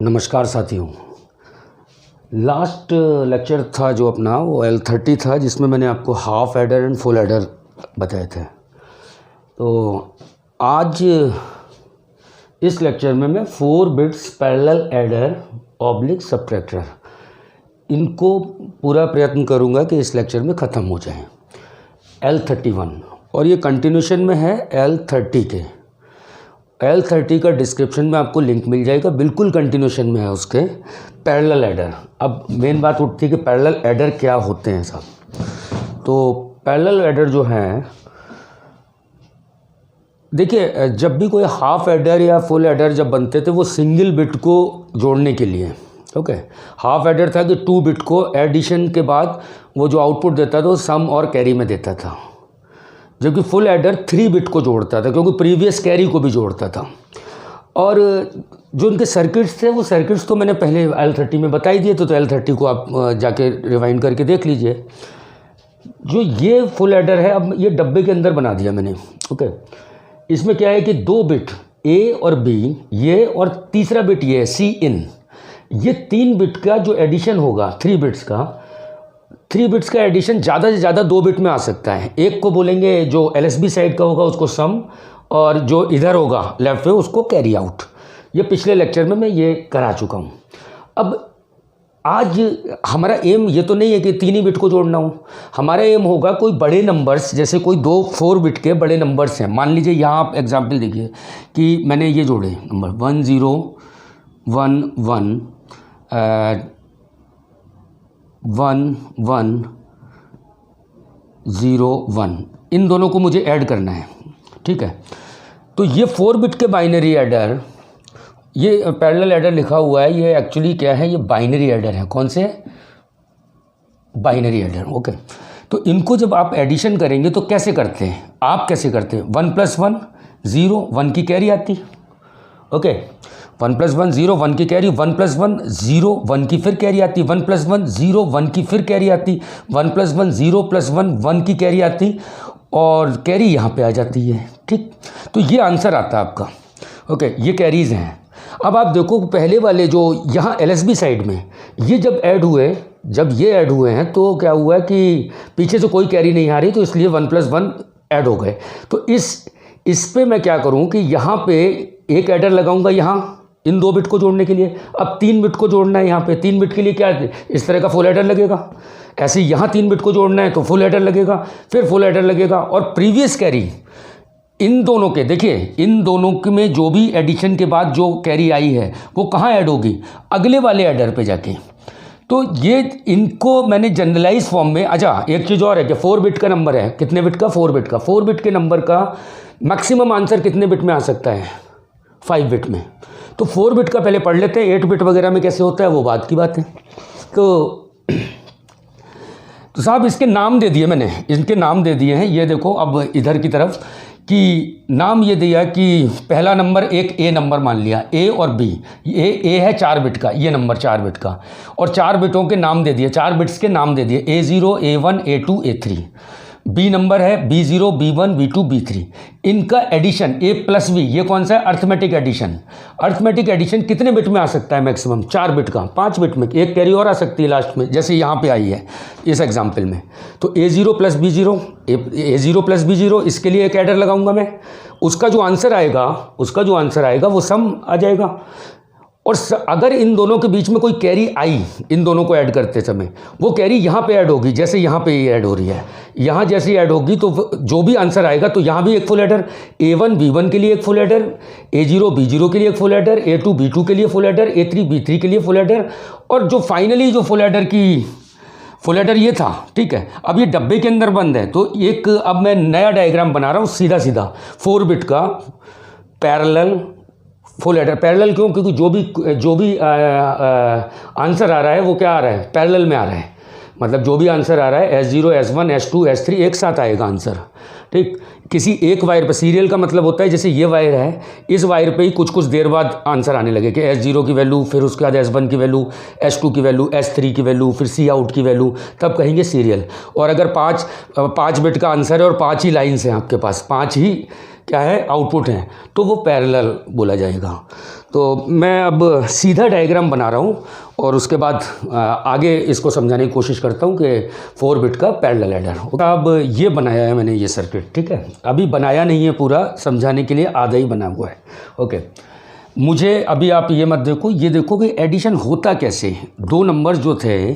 नमस्कार साथियों। Last lecture था जो अपना वो L30 था, जिसमें मैंने आपको half adder and full adder बताए थे। तो आज इस लेक्चर में मैं 4 bits parallel adder oblique subtractor इनको पूरा प्रयत्न करूंगा कि इस लेक्चर में ख़त्म हो जाए। L31 और ये कंटिन्यूशन में है L30 के। L30 का डिस्क्रिप्शन में आपको लिंक मिल जाएगा, बिल्कुल कंटिन्यूशन में है उसके पैरेलल एडर। अब मेन बात उठती है कि पैरेलल एडर क्या होते हैं साहब। तो पैरेलल एडर जो हैं, देखिए जब भी कोई हाफ एडर या फुल एडर जब बनते थे वो सिंगल बिट को जोड़ने के लिए, ओके। हाफ एडर था कि 2 बिट को एडिशन के बाद वो जो आउटपुट देता था वो सम और कैरी में देता था, जबकि फुल एडर 3 बिट को जोड़ता था क्योंकि प्रीवियस कैरी को भी जोड़ता था। और जो उनके सर्किट्स थे वो सर्किट्स तो मैंने पहले L30 में बता ही दिए थे, तो L30 को आप जाके रिवाइंड करके देख लीजिए। जो ये फुल एडर है, अब ये डब्बे के अंदर बना दिया मैंने, ओके। इसमें क्या है कि 2 बिट A और B ये, और तीसरा बिट ये है Cin। ये 3 बिट का जो एडिशन होगा 3 बिट्स का एडिशन ज़्यादा से ज़्यादा 2 बिट में आ सकता है। एक को बोलेंगे जो LSB साइड का होगा उसको सम, और जो इधर होगा लेफ्ट में उसको कैरी आउट। ये पिछले लेक्चर में मैं ये करा चुका हूँ। अब आज हमारा एम ये तो नहीं है कि 3 ही बिट को जोड़ना हो। हमारा एम होगा कोई बड़े नंबर्स, जैसे कोई 4 बिट के बड़े नंबर्स हैं। मान लीजिए यहाँ आप एग्जाम्पल देखिए कि मैंने ये जोड़े नंबर 1 0 1 1 1 1 0 1, इन दोनों को मुझे ऐड करना है, ठीक है। तो ये 4 बिट के बाइनरी एडर, ये पैरेलल एडर लिखा हुआ है, ये एक्चुअली क्या है, ये बाइनरी एडर है। कौन से? Binary adder, okay. तो इनको जब आप एडिशन करेंगे तो कैसे करते हैं, आप कैसे करते हैं? 1 + 1 0, 1 की कैरी आती, ओके। 1 + 1 0, 1 की कैरी, 1 + 1 0, 1 की फिर कैरी आती, 1 + 1 0, 1 की फिर कैरी आती, 1 + 1 0 + 1 1 की कैरी आती, और कैरी यहाँ पे आ जाती है, ठीक। तो ये आंसर आता है आपका, ओके। ये कैरीज हैं। अब आप देखो पहले वाले जो यहाँ LSB साइड में ये जब ऐड हुए हैं तो क्या हुआ है कि पीछे से कोई कैरी नहीं आ रही, तो इसलिए 1 + 1 ऐड हो गए। तो इस पे मैं क्या करूँ कि यहाँ पे एक एडर लगाऊंगा यहाँ इन 2 बिट को जोड़ने के लिए। अब 3 बिट को जोड़ना है यहाँ पे, 3 बिट के लिए क्या इस तरह का फुल एडर लगेगा। ऐसे यहाँ 3 बिट को जोड़ना है तो फुल एडर लगेगा, फिर फुल एडर लगेगा, और प्रीवियस कैरी इन दोनों के, देखिए इन दोनों के में जो भी एडिशन के बाद जो कैरी आई है वो कहाँ ऐड होगी? अगले वाले एडर पे जाके। तो ये इनको मैंने जनरलाइज फॉर्म में। अच्छा, एक चीज़ और है कि 4 बिट का नंबर है, कितने बिट का? 4 बिट का। 4 बिट के नंबर का मैक्सिमम आंसर कितने बिट में आ सकता है? 5 बिट में। तो 4 बिट का पहले पढ़ लेते हैं, 8 बिट वगैरह में कैसे होता है वो बात की बात है। तो साहब इसके नाम दे दिए मैंने, इनके नाम दे दिए हैं। ये देखो अब इधर की तरफ कि नाम ये दिया कि पहला नंबर एक A नंबर मान लिया, A और B। A है 4 बिट का, ये नंबर 4 बिट का, और 4 बिटों के नाम दे दिए, 4 बिट्स के नाम दे दिए, A0 A1 A2 A3। B number है B0 B1 B2 B3। इनका एडिशन A + B, ये कौन सा है? Arithmetic addition. अर्थमेटिक एडिशन कितने बिट में आ सकता है? मैक्सिमम 4 बिट का, 5 बिट में, एक कैरी और आ सकती है लास्ट में, जैसे यहाँ पे आई है इस एग्जाम्पल में। तो A0 + B0, A0 + B0, इसके लिए एक एडर लगाऊंगा मैं। उसका जो आंसर आएगा वो सम आ जाएगा। और अगर इन दोनों के बीच में कोई कैरी आई, इन दोनों को ऐड करते समय, वो कैरी यहाँ पे ऐड होगी, जैसे यहाँ पे ये ऐड हो रही है। यहाँ जैसे ऐड होगी तो जो भी आंसर आएगा तो यहाँ भी एक फुल एडर, A1 B1 के लिए एक फुल एडर, A0 B0 के लिए एक फुल एडर, A2 B2 के लिए फुल एडर, A3 B3 के लिए फुल एडर, और जो फाइनली जो फुल एडर ये था, ठीक है। अब ये डब्बे के अंदर बंद है, तो एक अब मैं नया डायग्राम बना रहा हूँ, सीधा 4 बिट का पैरेलल फुल एडर। पैरेलल क्यों? क्योंकि जो भी आंसर आ रहा है वो क्या आ रहा है? पैरेलल में आ रहा है। मतलब जो भी आंसर आ रहा है S0 S1 S2 S3 एक साथ आएगा आंसर, ठीक। किसी एक वायर पर, सीरियल का मतलब होता है जैसे ये वायर है, इस वायर पे ही कुछ देर बाद आंसर आने लगे कि S0 की वैल्यू, फिर उसके बाद S1 की वैल्यू, S2 की वैल्यू, S3 की वैल्यू, फिर C आउट की वैल्यू, तब कहेंगे सीरियल। और अगर 5 बिट का आंसर है और 5 ही लाइन्स हैं आपके पास, 5 ही क्या है आउटपुट हैं, तो वो पैरेलल बोला जाएगा। तो मैं अब सीधा डायग्राम बना रहा हूँ और उसके बाद आगे इसको समझाने की कोशिश करता हूँ कि 4 बिट का पैरेलल एडर। अब ये बनाया है मैंने ये सर्किट, ठीक है। अभी बनाया नहीं है पूरा, समझाने के लिए आधा ही बना हुआ है। ओके, मुझे अभी आप ये मत देखो, ये देखो कि एडिशन होता कैसे। 2 नंबर जो थे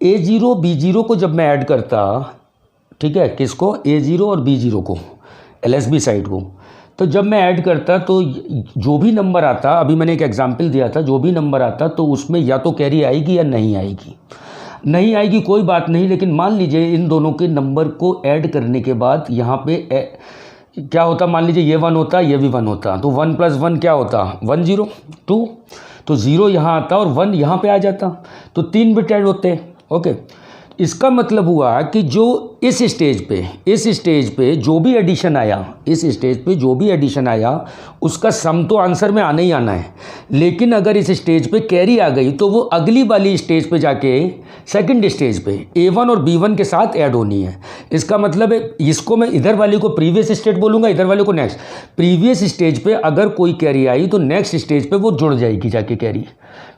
A0 B0 को जब मैं ऐड करता, ठीक है, किसको, A0 और B0 को, LSB साइड को, तो जब मैं ऐड करता तो जो भी नंबर आता, अभी मैंने एक एग्जांपल दिया था, जो भी नंबर आता तो उसमें या तो कैरी आएगी या नहीं आएगी। नहीं आएगी कोई बात नहीं, लेकिन मान लीजिए इन दोनों के नंबर को ऐड करने के बाद यहाँ पे क्या होता, मान लीजिए ये 1 होता, ये भी 1 होता, तो 1 + 1 क्या होता, 1 0 2, तो 0 यहाँ आता और 1 यहाँ पे आ जाता, तो 3 बिट ऐड होते हैं। ओके, इसका मतलब हुआ कि जो इस स्टेज पे जो भी एडिशन आया, इस स्टेज पे जो भी एडिशन आया उसका सम तो आंसर में आना ही आना है। लेकिन अगर इस स्टेज पे कैरी आ गई तो वो अगली वाली स्टेज पे जाके सेकंड स्टेज पे A1 और B1 के साथ ऐड होनी है। इसका मतलब है, इसको मैं इधर वाले को प्रीवियस स्टेज बोलूँगा, इधर वाले को नेक्स्ट। प्रीवियस स्टेज पे अगर कोई कैरी आई तो नेक्स्ट स्टेज पे वो जुड़ जाएगी जाके कैरी।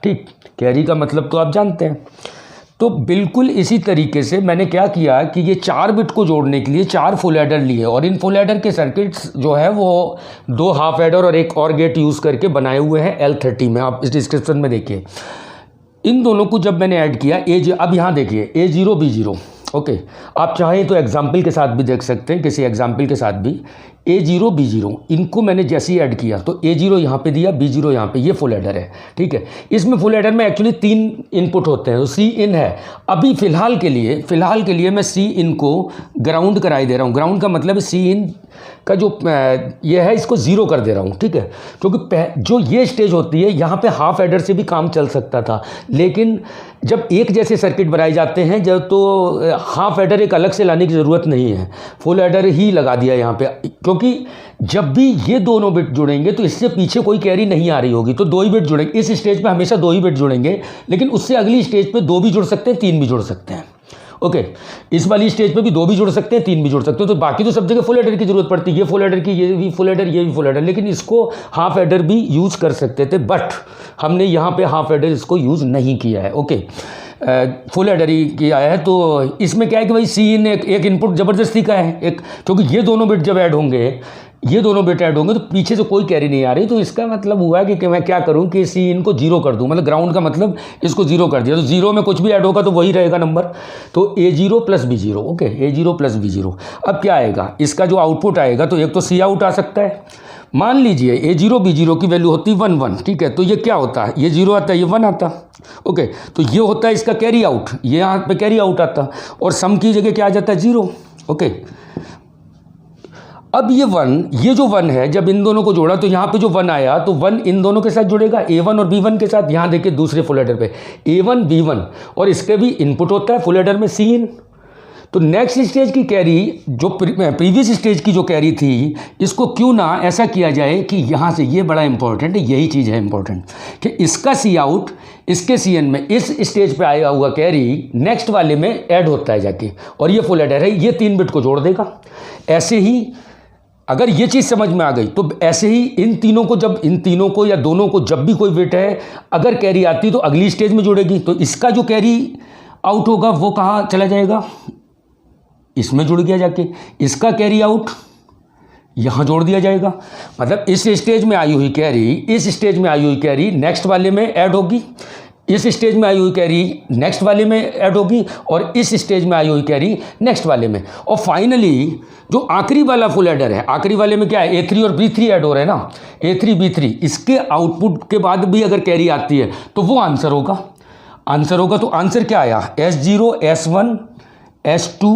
ठीक, कैरी का मतलब तो आप जानते हैं। तो बिल्कुल इसी तरीके से मैंने क्या किया कि ये 4 बिट को जोड़ने के लिए 4 फुल एडर लिए, और इन फुल एडर के सर्किट्स जो है वो 2 हाफ एडर और एक और गेट यूज़ करके बनाए हुए हैं L30 में। आप इस डिस्क्रिप्शन में देखिए, इन दोनों को जब मैंने ऐड किया अब यहाँ देखिए A0 B0। ओके, आप चाहें तो एग्जाम्पल के साथ भी देख सकते हैं, किसी एग्जाम्पल के साथ भी। A0 B0 इनको मैंने जैसे ही ऐड किया तो A0 यहाँ पे दिया, B0 यहाँ पे, ये फुल एडर है। ठीक है, इसमें फुल एडर में एक्चुअली 3 इनपुट होते हैं, तो C इन है। अभी फ़िलहाल के लिए मैं C इन को ग्राउंड कराई दे रहा हूँ। ग्राउंड का मतलब C इन का जो ये है इसको 0 कर दे रहा हूँ। ठीक है, क्योंकि जो ये स्टेज होती है यहाँ पे हाफ एडर से भी काम चल सकता था, लेकिन जब एक जैसे सर्किट बनाए जाते हैं जब तो हाफ एडर एक अलग से लाने की ज़रूरत नहीं है, फुल एडर ही लगा दिया यहाँ पे। क्योंकि जब भी ये दोनों बिट जुड़ेंगे तो इससे पीछे कोई कैरी नहीं आ रही होगी, तो 2 ही बिट जुड़ेंगे। इस स्टेज पे हमेशा 2 ही बिट जुड़ेंगे, लेकिन उससे अगली स्टेज पे 2 भी जुड़ सकते हैं, 3 भी जुड़ सकते हैं। ओके, इस वाली स्टेज पे भी 2 भी जुड़ सकते हैं, 3 भी जुड़ सकते हैं। तो बाकी तो सब जगह फुल एडर की जरूरत पड़ती है, ये फुल एडर की, ये भी फुल एडर, ये भी फुल एडर, लेकिन इसको हाफ एडर भी यूज़ कर सकते थे, बट हमने यहाँ पे हाफ एडर इसको यूज़ नहीं किया है। ओके, फुल एडर ही किया है। तो इसमें क्या है कि भाई C इन एक इनपुट ज़बरदस्ती का है एक, क्योंकि ये दोनों बिट जब ऐड होंगे, तो पीछे से कोई कैरी नहीं आ रही। तो इसका मतलब हुआ कि मैं क्या करूं कि C इन को 0 कर दूं, मतलब ग्राउंड का मतलब इसको 0 कर दिया, तो 0 में कुछ भी ऐड होगा तो वही रहेगा नंबर। तो A0 + B0। Okay, A0 + B0। अब क्या आएगा, इसका जो आउटपुट आएगा, तो एक तो C आउट आ सकता है। मान लीजिए A0 B0 की वैल्यू होती 1 1। ठीक है, तो ये क्या होता है, ये 0 आता है, ये 1 आता। ओके, तो ये होता है इसका कैरी आउट, ये यहाँ पे कैरी आउट आता, और सम की जगह क्या आ जाता है, 0। ओके, अब ये जो 1 है, जब इन दोनों को जोड़ा तो यहाँ पे जो 1 आया, तो 1 इन दोनों के साथ जुड़ेगा, A1 और B1 के साथ। यहाँ देखिए दूसरे फुल एडर पे A1 B1, और इसके भी इनपुट होता है फुल एडर में C इन। तो नेक्स्ट स्टेज की कैरी, जो प्रीवियस स्टेज की जो कैरी थी, इसको क्यों ना ऐसा किया जाए कि यहाँ से, ये बड़ा इंपॉर्टेंट है, यही चीज़ है इंपॉर्टेंट, कि इसका C आउट इसके C इन में, इस स्टेज पे आया हुआ कैरी नेक्स्ट वाले में ऐड होता है जाके, और ये फुल एडर है, ये 3 बिट को जोड़ देगा। ऐसे ही अगर ये चीज़ समझ में आ गई तो ऐसे ही इन तीनों को या दोनों को जब भी कोई बिट है अगर कैरी आती तो अगली स्टेज में जुड़ेगी, तो इसका जो कैरी आउट होगा वो कहाँ चला जाएगा, इसमें जुड़ गया जाके। इसका कैरी आउट यहाँ जोड़ दिया जाएगा, मतलब इस स्टेज में आई हुई कैरी नेक्स्ट वाले में ऐड होगी, इस स्टेज में आई हुई कैरी नेक्स्ट वाले में ऐड होगी, और इस स्टेज में आई हुई कैरी नेक्स्ट वाले में। और फाइनली जो आखिरी वाला फुल एडर है, आखिरी वाले में क्या है, A3 और B3 ऐड हो रहे हैं ना, A3 B3, इसके आउटपुट के बाद भी अगर कैरी आती है तो वो आंसर होगा। तो आंसर क्या आया, S0 S1 S2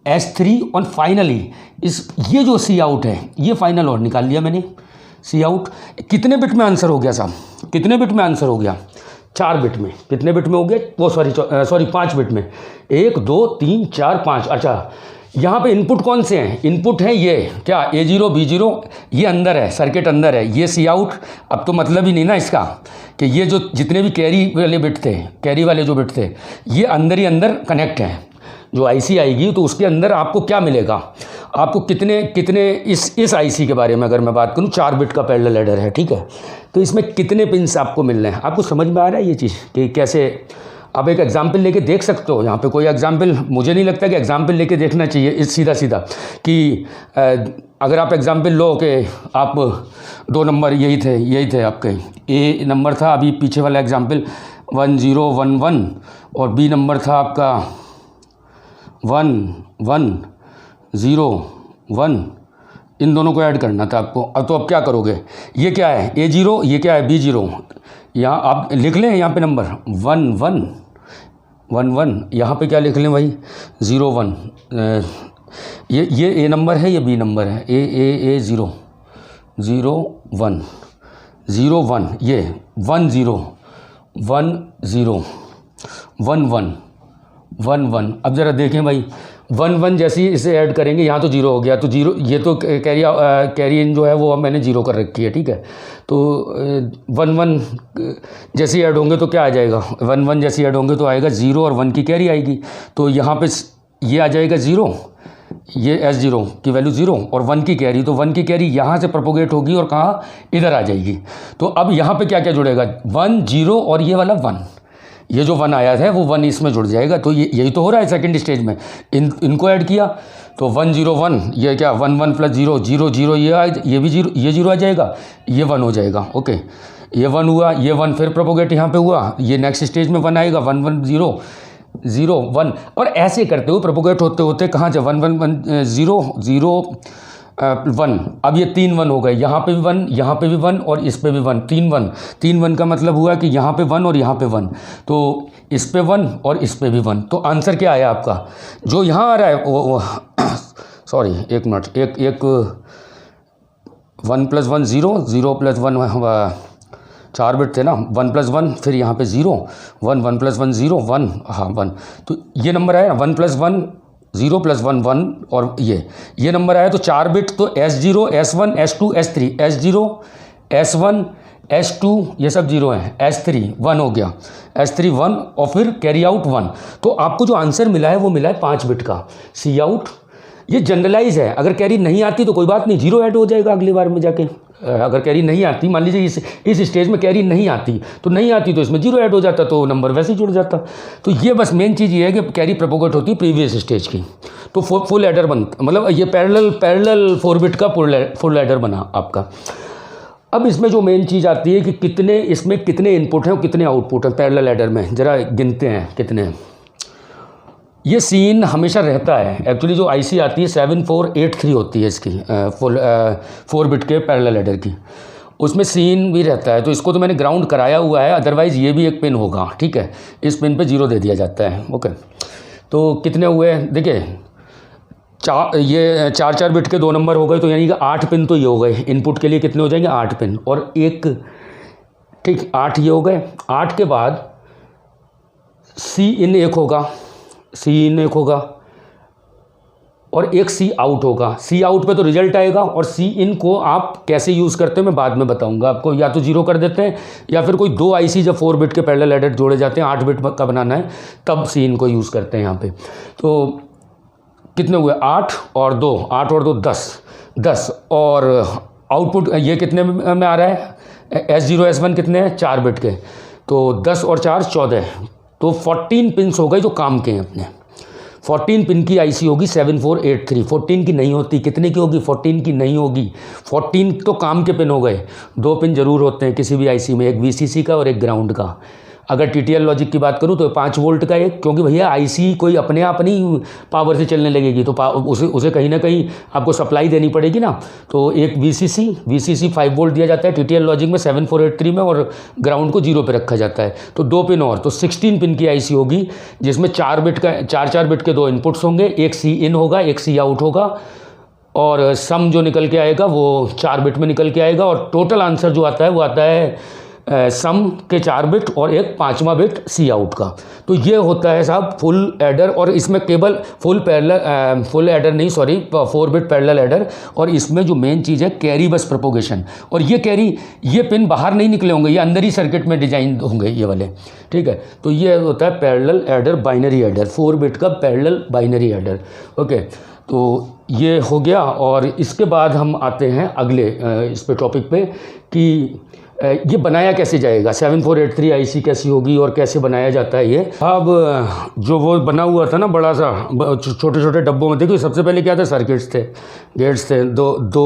S3, और फाइनली ये जो C आउट है, ये फाइनल और निकाल लिया मैंने। C आउट कितने बिट में आंसर हो गया साहब, कितने बिट में आंसर हो गया, 4 बिट में। कितने बिट में हो गया, वो सॉरी 5 बिट में, 1 2 3 4 5। अच्छा, यहाँ पे इनपुट कौन से हैं, इनपुट है ये क्या, A0 B0, ये अंदर है, सर्किट अंदर है, ये C आउट। अब तो मतलब ही नहीं ना इसका कि ये जो जितने भी कैरी वाले बिट थे, कैरी वाले जो बिट थे, ये अंदर ही अंदर कनेक्ट हैं। जो IC आएगी तो उसके अंदर आपको क्या मिलेगा, आपको कितने कितने इस आईसी के बारे में अगर मैं बात करूं, 4 बिट का पैरेलल एडर है, ठीक है। तो इसमें कितने पिन्स आपको मिल रहे हैं, आपको समझ में आ रहा है ये चीज़ कि कैसे आप एक एग्जाम्पल लेके देख सकते हो। यहाँ पे कोई एग्जाम्पल, मुझे नहीं लगता कि एग्जाम्पल लेके देखना चाहिए इस सीधा सीधा कि अगर आप एग्जाम्पल लो कि आप 2 नंबर यही थे आपके, ए नंबर था अभी पीछे वाला एग्जाम्पल 1011 और बी नंबर था आपका 1101, इन दोनों को ऐड करना था आपको। अब तो अब क्या करोगे, ये क्या है A0, ये क्या है B0, यहाँ आप लिख लें यहाँ पे नंबर 1111, यहाँ पे क्या लिख लें भाई 01, ये A नंबर है, ये B नंबर है, A 0 01 01, ये 10 10 11 11। अब ज़रा देखें भाई 11 जैसे ही इसे ऐड करेंगे यहाँ तो 0 हो गया, तो 0 ये तो कैरी इन जो है वो अब मैंने 0 कर रखी है, ठीक है। तो 11 जैसे ही ऐड होंगे तो क्या आ जाएगा, 11 जैसे ही ऐड होंगे तो आएगा 0 और 1 की कैरी आएगी, तो यहाँ पे ये आ जाएगा 0, ये S0 की वैल्यू 0 और 1 की कैरी, तो 1 की कैरी यहाँ से प्रोपोगेट होगी और कहाँ, इधर आ जाएगी। तो अब यहाँ पे क्या क्या जुड़ेगा, 1 0 और ये वाला 1, ये जो 1 आया है वो 1 इसमें जुड़ जाएगा। तो यही तो हो रहा है सेकंड स्टेज में, इनको ऐड किया तो 1 0 1, ये क्या 1 1 प्लस 0 0 0, ये भी 0, ये 0 आ जाएगा, ये 1 हो जाएगा, ओके। ये 1 हुआ, ये 1 फिर प्रोपोगेट यहाँ पे हुआ, ये नेक्स्ट स्टेज में 1 आएगा, 1 1 0 0 1, और ऐसे करते हुए प्रोपोगेट होते होते कहाँ से 1 1 1 0 0 1। अब ये 3 1 हो गए, यहाँ पे भी 1, यहाँ पे भी 1 और इस पे भी 1, 3 1 का मतलब हुआ कि यहाँ पे 1 और यहाँ पे 1, तो इस पे 1 और इस पे भी 1। तो आंसर क्या आया आपका, जो यहाँ आ रहा है वो सॉरी एक मिनट, एक 1 + 1 0 0 + 1 4 बिट थे ना, 1 + 1 फिर यहाँ पे 0 1 1 + 1 0 1, हाँ 1, तो ये नंबर आया ना 1 + 1 0 + 1 1, और ये नंबर आया तो 4 बिट, तो S0 S1 S2 S3, S0 S1 S2 ये सब 0 हैं, S3 1 हो गया, S3 1 और फिर कैरी आउट 1। तो आपको जो आंसर मिला है वो मिला है 5 बिट का सी आउट। ये जनरलाइज है, अगर कैरी नहीं आती तो कोई बात नहीं, 0 ऐड हो जाएगा अगली बार में जाके। अगर कैरी नहीं आती, मान लीजिए इस स्टेज में कैरी नहीं आती तो इसमें 0 ऐड हो जाता, तो नंबर वैसे ही जुड़ जाता। तो ये बस मेन चीज़ ये है कि कैरी प्रोपोगेट होती है प्रीवियस स्टेज की, तो फुल एडर बनता, मतलब ये पैरेलल 4 बिट का फुल एडर बना आपका। अब इसमें जो मेन चीज़ आती है कि इसमें कितने इनपुट हैं और कितने आउटपुट हैं पैरेलल एडर में, ज़रा गिनते हैं कितने हैं। ये सीन हमेशा रहता है, एक्चुअली जो आईसी आती है 7483 होती है इसकी, 4 बिट के पैरेलल एडर की, उसमें सीन भी रहता है। तो इसको तो मैंने ग्राउंड कराया हुआ है, अदरवाइज़ ये भी एक पिन होगा, ठीक है, इस पिन पे 0 दे दिया जाता है, ओके। तो कितने हुए देखिए, ये 4 बिट के 2 नंबर हो गए, तो यानी कि 8 पिन तो ये हो गए, इनपुट के लिए कितने हो जाएंगे 8 पिन और एक, ठीक 8 ये हो गए। 8 के बाद सी इन एक होगा और एक सी आउट होगा। सी आउट पे तो रिजल्ट आएगा, और सी इन को आप कैसे यूज़ करते हैं मैं बाद में बताऊंगा आपको। या तो 0 कर देते हैं, या फिर कोई 2 आईसी जब 4 बिट के पैरेलल एडर जोड़े जाते हैं, 8 बिट का बनाना है, तब सी इन को यूज़ करते हैं यहाँ पे। तो कितने हुए 8 और 2 10 और आउटपुट ये कितने में आ रहा है, S0 S1 कितने हैं 4 बिट के, तो 10 और 4 14, तो 14 पिन्स हो गए जो काम के हैं अपने। 14 पिन की आईसी होगी 7483। 14 की नहीं होती, कितने की होगी 14 की नहीं होगी, 14 तो काम के पिन हो गए। 2 पिन जरूर होते हैं किसी भी आईसी में, एक वीसीसी का और एक ग्राउंड का। अगर टीटीएल लॉजिक की बात करूं तो 5 वोल्ट का एक, क्योंकि भैया आईसी कोई अपने आप नहीं पावर से चलने लगेगी, तो उसे कहीं ना कहीं आपको सप्लाई देनी पड़ेगी ना। तो एक वीसीसी 5 वोल्ट दिया जाता है टीटीएल लॉजिक में 7483 में, और ग्राउंड को 0 पे रखा जाता है। तो 2 पिन और, तो 16 पिन की आईसी होगी, जिसमें 4 बिट के 2 इनपुट्स होंगे, एक सी इन होगा, एक सी आउट होगा, और सम जो निकल के आएगा वो 4 बिट में निकल के आएगा। और टोटल आंसर जो आता है वो आता है सम के 4 बिट और एक 5वां बिट सी आउट का। तो ये होता है साहब फुल एडर, और इसमें केवल फुल एडर नहीं, सॉरी, 4 बिट पैरेलल एडर। और इसमें जो मेन चीज़ है कैरी बस प्रोपोगेशन, और ये कैरी, ये पिन बाहर नहीं निकले होंगे, ये अंदर ही सर्किट में डिजाइन होंगे ये वाले, ठीक है। तो ये होता है parallel adder, binary adder, 4 bit का पैरेलल बाइनरी एडर। ओके, तो ये हो गया। और इसके बाद हम आते हैं अगले इस पे टॉपिक पे कि ये बनाया कैसे जाएगा, 7483 आईसी कैसी होगी और कैसे बनाया जाता है ये। अब जो वो बना हुआ था ना बड़ा सा, छोटे छोटे डब्बों में, देखिए सबसे पहले क्या था, सर्किट्स थे, गेट्स थे, दो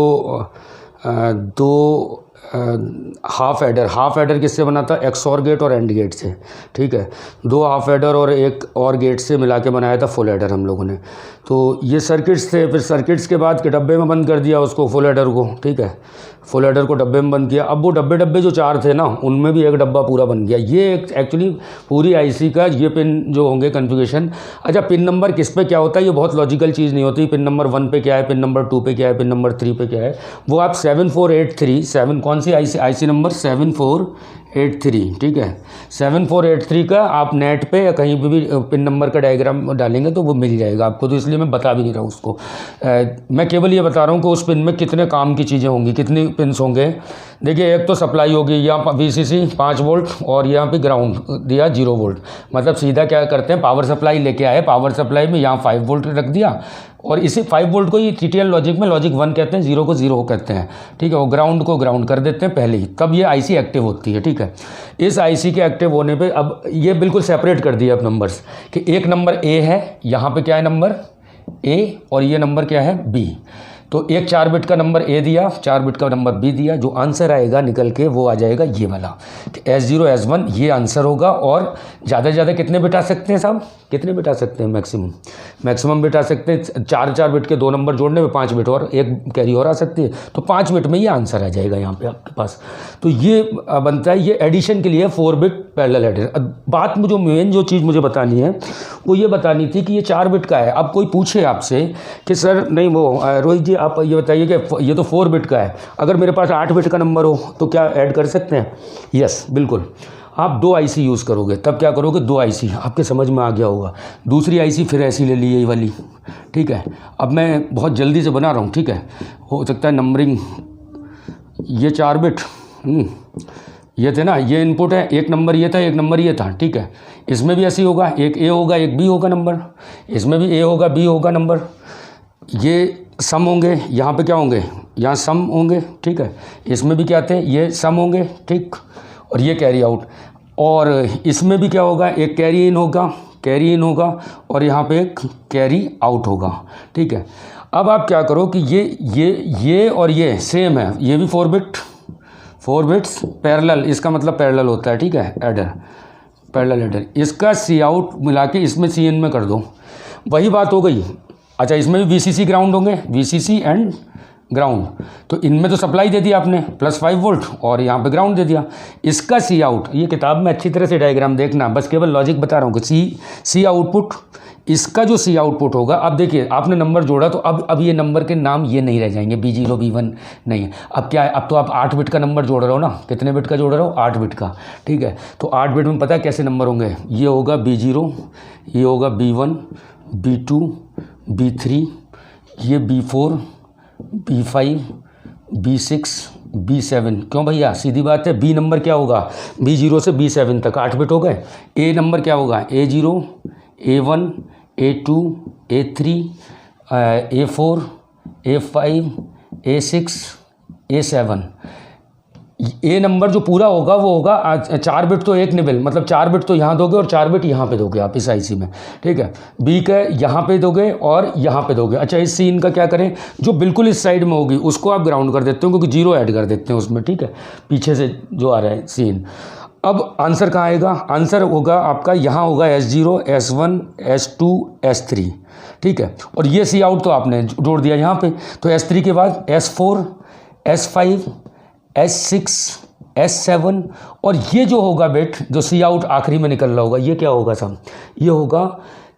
हाफ एडर किससे बना था, एक्सऑर गेट और एंड गेट से, ठीक है। 2 हाफ एडर और एक और गेट से मिला के बनाया था फुल एडर हम लोगों ने। तो ये सर्किट्स थे, फिर सर्किट्स के बाद के डब्बे में बंद कर दिया उसको, फुल एडर को, ठीक है। फुल एडर को डब्बे में बंद किया। अब वो डब्बे जो 4 थे ना, उनमें भी एक डब्बा पूरा बन गया। ये एक्चुअली पूरी आईसी का ये पिन जो होंगे कन्फिगरेशन। अच्छा, पिन नंबर किस पे क्या होता है, ये बहुत लॉजिकल चीज़ नहीं होती। पिन नंबर 1 पे क्या है, पिन नंबर 2 पे क्या है, पिन नंबर 3 पे क्या है, वो आप 7483 कौन सी आईसी नंबर 7483, ठीक है। 7483 का आप नेट पे या कहीं पे भी पिन नंबर का डायग्राम डालेंगे तो वो मिल जाएगा आपको। तो इसलिए मैं बता भी नहीं रहा हूँ उसको, मैं केवल ये बता रहा हूँ कि उस पिन में कितने काम की चीज़ें होंगी, कितनी पिन्स होंगे। देखिए, एक तो सप्लाई होगी, यहाँ VCC 5 वोल्ट और यहाँ पे ग्राउंड दिया 0 वोल्ट। मतलब सीधा क्या करते हैं, पावर सप्लाई लेके आए, पावर सप्लाई में यहाँ 5 वोल्ट रख दिया, और इसी 5 वोल्ट को ही TTL लॉजिक में लॉजिक 1 कहते हैं, 0 को 0 कहते हैं, ठीक है। वो ग्राउंड को ग्राउंड कर देते हैं पहले ही, तब ये आईसी एक्टिव होती है, ठीक है। इस आईसी के एक्टिव होने पे अब ये बिल्कुल सेपरेट कर दिया अब नंबर्स, कि एक नंबर A है, यहाँ पे क्या है नंबर A, और ये नंबर क्या है B। तो एक 4 बिट का नंबर A दिया, 4 बिट का नंबर B दिया, जो आंसर आएगा निकल के वो आ जाएगा ये वाला, S0 S1 ये आंसर होगा। और ज़्यादा से ज़्यादा कितने बिट आ सकते हैं साहब, कितने बिट आ सकते हैं, मैक्सिमम बिट आ सकते हैं। 4 बिट के 2 नंबर जोड़ने में 5 बिट और एक कैरी और आ सकती है, तो 5 बिट में ये आंसर आ जाएगा यहाँ पे आपके पास। तो ये बनता है, ये एडिशन के लिए 4 बिट पैरेलल एडर। बात में जो मेन जो चीज़ मुझे बतानी है वो ये बतानी थी कि ये 4 बिट का है। अब कोई पूछे आपसे कि सर नहीं वो रोहित जी आप ये बताइए कि ये तो 4 बिट का है, अगर मेरे पास 8 बिट का नंबर हो तो क्या ऐड कर सकते हैं? यस, बिल्कुल। आप 2 आईसी यूज़ करोगे, तब क्या करोगे, 2 आईसी, आपके समझ में आ गया होगा। दूसरी आईसी फिर ऐसी ले ली ये वाली, ठीक है। अब मैं बहुत जल्दी से बना रहा हूँ, ठीक है, हो सकता है नंबरिंग, ये 4 बिट ये थे ना, ये इनपुट है, एक नंबर ये था, एक नंबर ये था, ठीक है। इसमें भी ऐसे होगा, एक A होगा, एक B होगा नंबर, इसमें भी A होगा, B होगा नंबर, ये सम होंगे, यहाँ पे क्या होंगे, यहाँ सम होंगे, ठीक है। इसमें भी क्या थे, ये सम होंगे, ठीक, और ये कैरी आउट। और इसमें भी क्या होगा, एक कैरी इन होगा और यहाँ पे एक कैरी आउट होगा, ठीक है। अब आप क्या करो कि ये और ये सेम है, ये भी 4 बिट्स पैरेलल, इसका मतलब पैरेलल होता है, ठीक है, एडर, पैरेलल एडर। इसका सी आउट मिला के इसमें सी इन में कर दो, वही बात हो गई। अच्छा, इसमें भी VCC ग्राउंड होंगे, VCC एंड ग्राउंड। तो इनमें तो सप्लाई दे दिया आपने +5 वोल्ट और यहाँ पे ग्राउंड दे दिया। इसका सी आउट, ये किताब में अच्छी तरह से डायग्राम देखना, बस केवल लॉजिक बता रहा हूँ कि सी आउटपुट, इसका जो सी आउटपुट होगा, अब देखिए आपने नंबर जोड़ा तो अब ये नंबर के नाम ये नहीं रह जाएंगे, B0 B1 नहीं। अब क्या है, अब तो आप 8 बिट का नंबर जोड़ रहे हो ना, कितने बिट का जोड़ रहे हो, 8 बिट का, ठीक है। तो 8 बिट में पता है कैसे नंबर होंगे, ये होगा B0, ये होगा B1, B2, B3, ये B4, B5, B6, B7। क्यों भैया, सीधी बात है, B नंबर क्या होगा, B0 से B7 तक 8 बिट हो गए। A नंबर क्या होगा, A0, A1, A2, A3, A4, A5, A6, A7। A number जो पूरा होगा वो होगा 4 बिट तो एक निबल, मतलब 4 बिट तो यहाँ दोगे और 4 बिट यहाँ पे दोगे आप इस आईसी में, ठीक है। B का यहाँ पे दोगे और यहाँ पे दोगे। अच्छा, इस सीन का क्या करें, जो बिल्कुल इस साइड में होगी उसको आप ग्राउंड कर देते हो, क्योंकि 0 ऐड कर देते हैं उसमें, ठीक है, पीछे से जो आ रहा है सीन। अब आंसर कहाँ आएगा, आंसर होगा आपका यहाँ होगा S0, S1, S2, S3, ठीक है। और ये सी आउट तो आपने जोड़ दिया यहाँ पे, तो S3 के बाद S4, S5, S6, S7, और ये जो होगा बिट जो सी आउट आखिरी में निकल रहा होगा, ये क्या होगा सब, ये होगा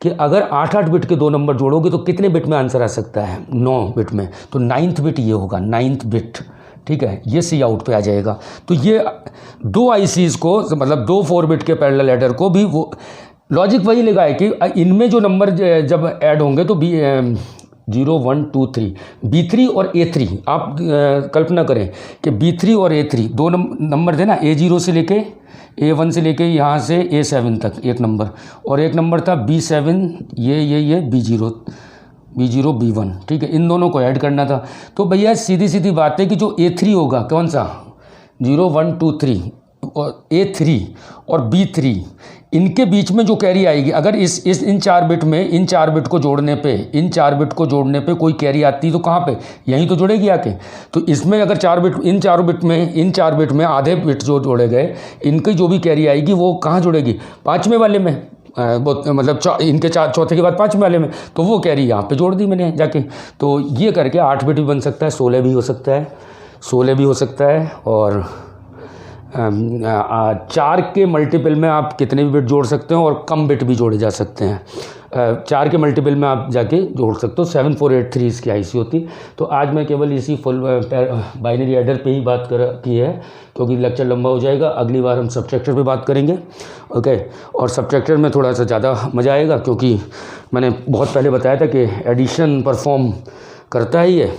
कि अगर 8-8 बिट के 2 नंबर जोड़ोगे तो कितने बिट में आंसर आ सकता है, 9 बिट में। तो 9th बिट ये होगा, 9th बिट, ठीक है, ये सी आउट पे आ जाएगा। तो ये 2 ICs को, मतलब 2 4 बिट के पैरेलल ऐडर को भी वो लॉजिक वही लगा है कि इनमें जो नंबर जब ऐड होंगे तो 0 1 2 3 B3 और A3, आप कल्पना करें कि B3 और A3 दो नंबर थे ना, A0 से लेके A1 से लेके यहाँ से A7 तक एक नंबर, और एक नंबर था B7, ये B0 B1, ठीक है, इन दोनों को ऐड करना था। तो भैया सीधी सीधी बात है कि जो A3 होगा, कौन सा 0 1 2 3 और A3 और B3, इनके बीच में जो कैरी आएगी, अगर इन 4 बिट में इन 4 बिट को जोड़ने पे कोई कैरी आती तो कहाँ पे, यहीं तो जुड़ेगी आके। तो इसमें अगर 4 बिट, इन 4 बिट में आधे बिट जो जोड़े गए, इनकी जो भी कैरी आएगी वो कहाँ जुड़ेगी, 5वें वाले में, मतलब इनके चौथे के बाद 5वें वाले में, तो वो कैरी यहाँ पे जोड़ दी मैंने जाके। तो ये करके 8 बिट भी बन सकता है, 16 भी हो सकता है, और 4 के मल्टीपल में आप कितने भी बिट जोड़ सकते हो, और कम बिट भी जोड़े जा सकते हैं। 4 के मल्टीपल में आप जाके जोड़ सकते हो। 7483 इसकी IC होती। तो आज मैं केवल इसी फुल बाइनरी एडर पे ही बात की है, क्योंकि लेक्चर लंबा हो जाएगा। अगली बार हम सब्ट्रैक्टर पे बात करेंगे, ओके। और सब्ट्रैक्टर में थोड़ा सा ज़्यादा मज़ा आएगा, क्योंकि मैंने बहुत पहले बताया था कि एडिशन परफॉर्म करता है ये,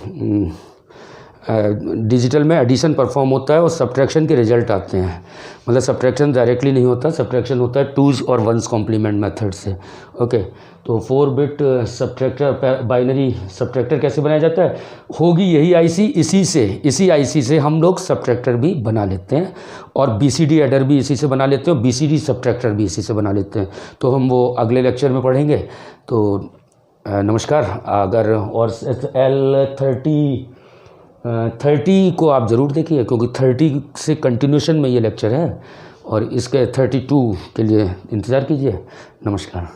डिजिटल में एडिशन परफॉर्म होता है और सब्ट्रैक्शन के रिजल्ट आते हैं। मतलब सब्ट्रैक्शन डायरेक्टली नहीं होता, सब्ट्रैक्शन होता है 2s और 1s कॉम्प्लीमेंट मेथड से, ओके। तो 4 बिट सब्ट्रैक्टर, बाइनरी सब्ट्रैक्टर कैसे बनाया जाता है, होगी यही IC, इसी IC से हम लोग सब्ट्रैक्टर भी बना लेते हैं, और BCD एडर भी इसी से बना लेते हैं, और BCD सब्ट्रैक्टर भी इसी से बना लेते हैं। तो हम वो अगले लेक्चर में पढ़ेंगे। तो नमस्कार। अगर और L30 को आप ज़रूर देखिए, क्योंकि 30 से कंटिन्यूशन में ये लेक्चर है, और इसके 32 के लिए इंतज़ार कीजिए। नमस्कार।